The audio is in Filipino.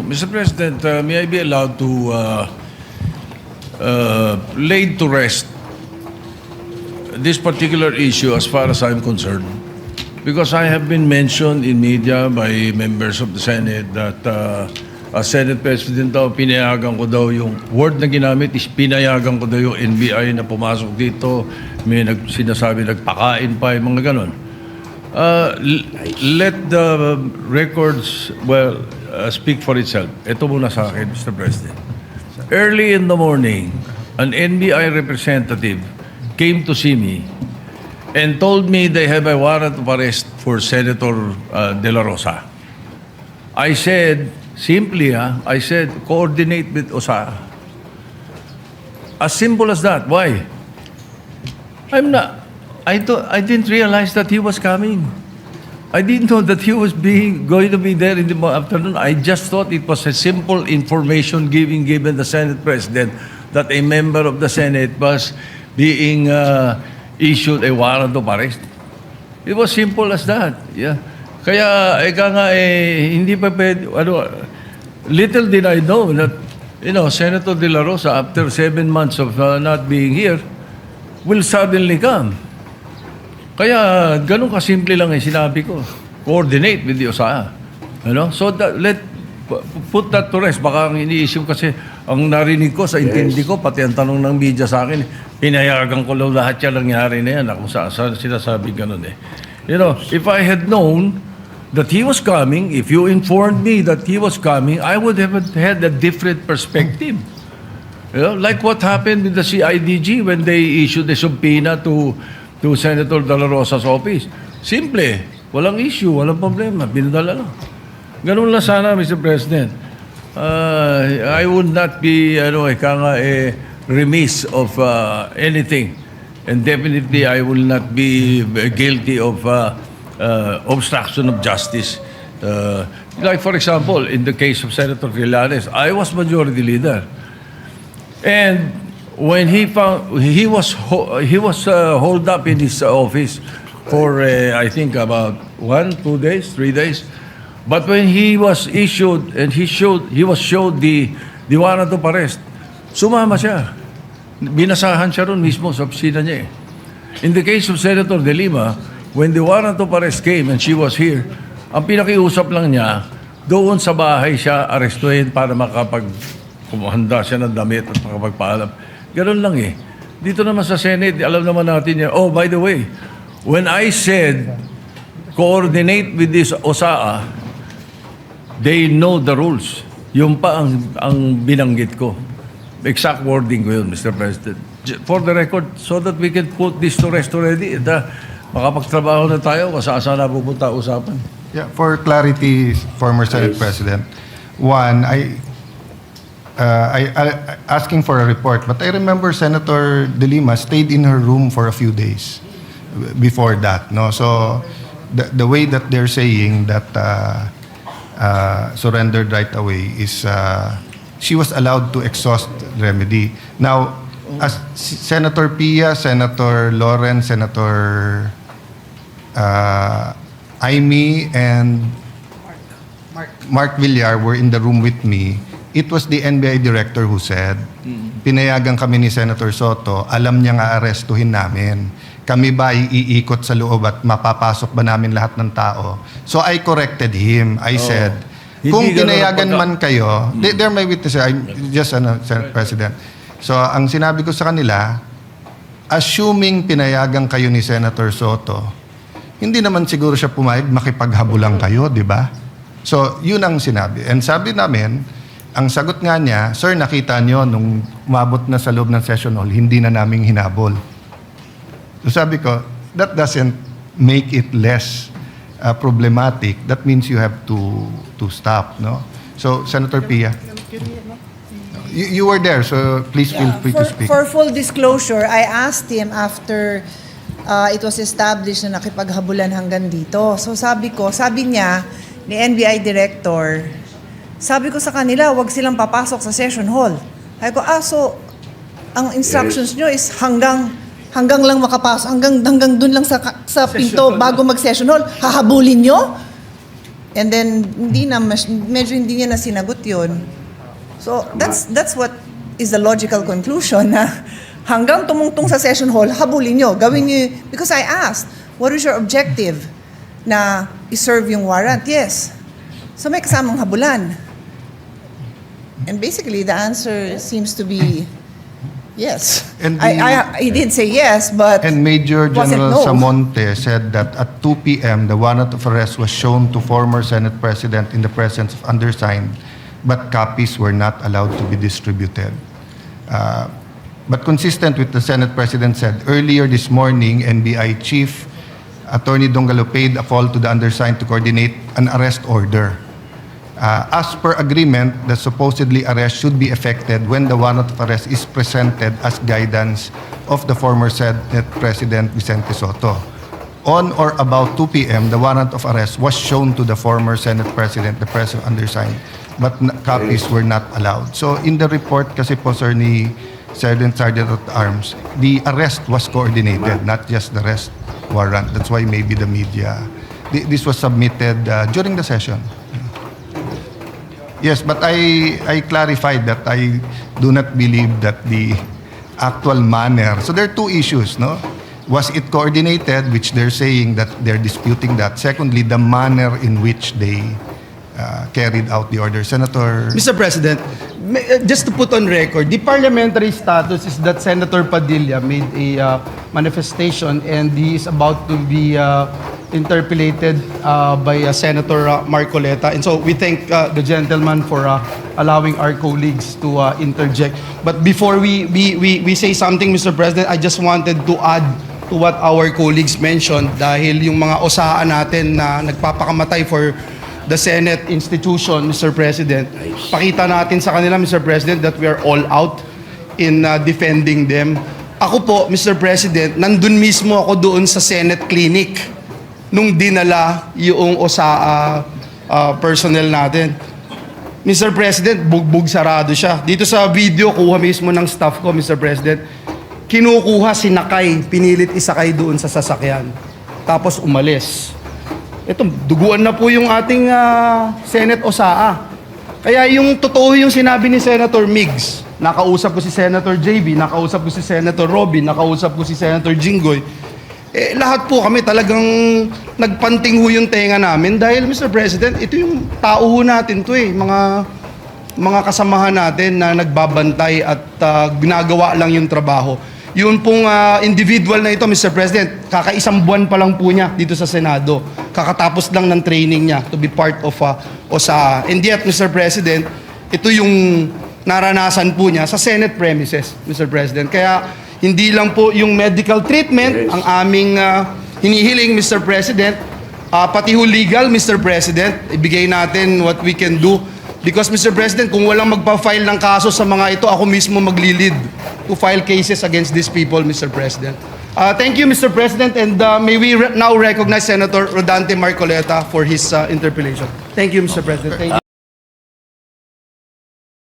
Mr. President, may I be allowed to lay to rest this particular issue as far as I'm concerned? Because I have been mentioned in media by members of the Senate that as Senate President daw, pinayagan ko daw yung word na ginamit is pinayagan ko daw yung NBI na pumasok dito. May sinasabi nagpakain pa, yung mga ganon. Let the records, speak for itself. Ito muna sa akin, Mr. President. Early in the morning, an NBI representative came to see me and told me they have a warrant of arrest for Senator De La Rosa. I said, simply, I said, coordinate with OSA. As simple as that. Why? I didn't realize that he was coming. I didn't know that he was going to be there in the afternoon. I just thought it was a simple information given the Senate President that a member of the Senate was being issued a warrant of arrest. It was simple as that. Yeah. Kaya, hindi pa pwede, little did I know that, Senator De La Rosa, after 7 months of not being here, will suddenly come. Kaya, ganun kasimple lang yung sinabi ko. Coordinate with the OSA. So, put that to rest. Baka ang iniisip kasi, ang narinig ko, sa intindi ko, pati ang tanong ng media sa akin, pinayagan ko lang lahat yan nangyari na yan. Kung saan sinasabi ganun eh. If I had known that he was coming, if you informed me that he was coming, I would have had a different perspective. Like what happened with the CIDG when they issued a subpoena to Senator De La Rosa's office. Simple. Walang issue, walang problema. Binadala lang. Ganun lang sana, Mr. President. I would not be remiss of anything. And definitely, I will not be guilty of obstruction of justice. Like, for example, in the case of Senator Trillanes, I was majority leader. And when he was holed up in his office for I think about 1, 2 days, 3 days. But when he was issued and he was showed the warrant of arrest, sumama siya. Binasahan siya ron mismo sa opisina niya. In the case of Senator De Lima, when the warrant of arrest came and she was here, ang pinakiusap lang niya, doon sa bahay siya arestuhin para kumahanda siya ng damit at makapagpaalam. Ganun lang eh. Dito naman sa Senate, alam naman natin yan. Oh, by the way, when I said coordinate with this OSA, they know the rules. Yung pa ang binanggit ko. Exact wording ko yun, Mr. President. For the record, so that we can put this to rest already. Makapagtrabaho na tayo, kasaan na pupunta usapan. Yeah, for clarity, former Senate President, one, I asking for a report, but I remember Senator De Lima stayed in her room for a few days before that. No, so the way that they're saying that surrendered right away is she was allowed to exhaust remedy. Now, as Senator Pia, Senator Loren, Senator Aimee, and Mark Villar were in the room with me. It was the NBI director who said, pinayagan kami ni Senator Soto, alam niya nga arestuhin namin. Kami ba iikot sa loob at mapapasok ba namin lahat ng tao? So I corrected him. I said, kung pinayagan man kayo, they're my witnesses, I'm just Senate President. So ang sinabi ko sa kanila, assuming pinayagan kayo ni Senator Soto, hindi naman siguro siya pumayag, makipaghabulan kayo, di ba? So yun ang sinabi. And sabi namin, ang sagot nga niya, sir, nakita nyo nung umabot na sa loob ng session hall, hindi na naming hinabol. So sabi ko, that doesn't make it less problematic. That means you have to stop, no? So, Senator Pia, you were there, so please feel free to speak. For full disclosure, I asked him after it was established na nakipaghabulan hanggang dito. So sabi niya, ni NBI Director, sabi ko sa kanila, wag silang papasok sa session hall. Sabi ko, so ang instructions nyo is hanggang lang makapasok, hanggang dun lang sa pinto bago mag-session hall, hahabulin nyo? And then, medyo hindi niya na sinagot yun. So, that's what is the logical conclusion na hanggang tumungtong sa session hall, habulin nyo, gawin nyo, because I asked, what is your objective na i-serve yung warrant? Yes. So may kasamang habulan. And basically, the answer seems to be yes. And He did say yes, but And Major wasn't General no. Samonte said that at 2 p.m., the warrant of arrest was shown to former Senate President in the presence of undersigned, but copies were not allowed to be distributed. But consistent with the Senate President said, earlier this morning, NBI Chief Attorney Dongalo paid a call to the undersigned to coordinate an arrest order. As per agreement, the supposedly arrest should be effected when the warrant of arrest is presented as guidance of the former Senate President Vicente Soto. On or about 2 p.m., the warrant of arrest was shown to the former Senate President, the President undersigned, but copies were not allowed. So in the report kasi po, sir, ni Sergeant at Arms, the arrest was coordinated, not just the arrest warrant. That's why maybe the media, this was submitted during the session. Yes, but I clarified that I do not believe that the actual manner. So there are two issues, no? Was it coordinated, which they're saying that they're disputing that. Secondly, the manner in which they carried out the order. Senator, Mr. President, just to put on record, the parliamentary status is that Senator Padilla made a manifestation and he is about to be interpellated by Senator Marcoleta. And so we thank the gentleman for allowing our colleagues to interject. But before we say something, Mr. President, I just wanted to add to what our colleagues mentioned dahil yung mga osaan natin na nagpapakamatay for the Senate institution, Mr. President, pakita natin sa kanila, Mr. President, that we are all out in defending them. Ako po, Mr. President, nandun mismo ako doon sa Senate clinic nung dinala yung OSAA personnel natin. Mr. President, bugbog sarado siya. Dito sa video, kuha mismo ng staff ko, Mr. President. Kinukuha, sinakay, pinilit isakay doon sa sasakyan. Tapos umalis. Ito, duguan na po yung ating Senate OSAA. Kaya yung totoo yung sinabi ni Senator Migs, nakausap ko si Senator JB, nakausap ko si Senator Robin, nakausap ko si Senator Jinggoy, lahat po kami talagang nagpanting ho yung tenga namin dahil, Mr. President, ito yung tao ho natin to mga kasamahan natin na nagbabantay at ginagawa lang yung trabaho. Yun pong individual na ito, Mr. President, kakaisang buwan pa lang po niya dito sa Senado. Kakatapos lang ng training niya to be part of OSAA. And yet, Mr. President, ito yung naranasan po niya sa Senate premises, Mr. President. Kaya hindi lang po yung medical treatment ang aming hinihiling, Mr. President, pati ho legal, Mr. President, ibigay natin what we can do. Because, Mr. President, kung walang magpa-file ng kaso sa mga ito, ako mismo magli-lead to file cases against these people, Mr. President. Thank you, Mr. President, and may we now recognize Senator Rodante Marcoleta for his interpellation. Thank you, Mr. President. Thank you.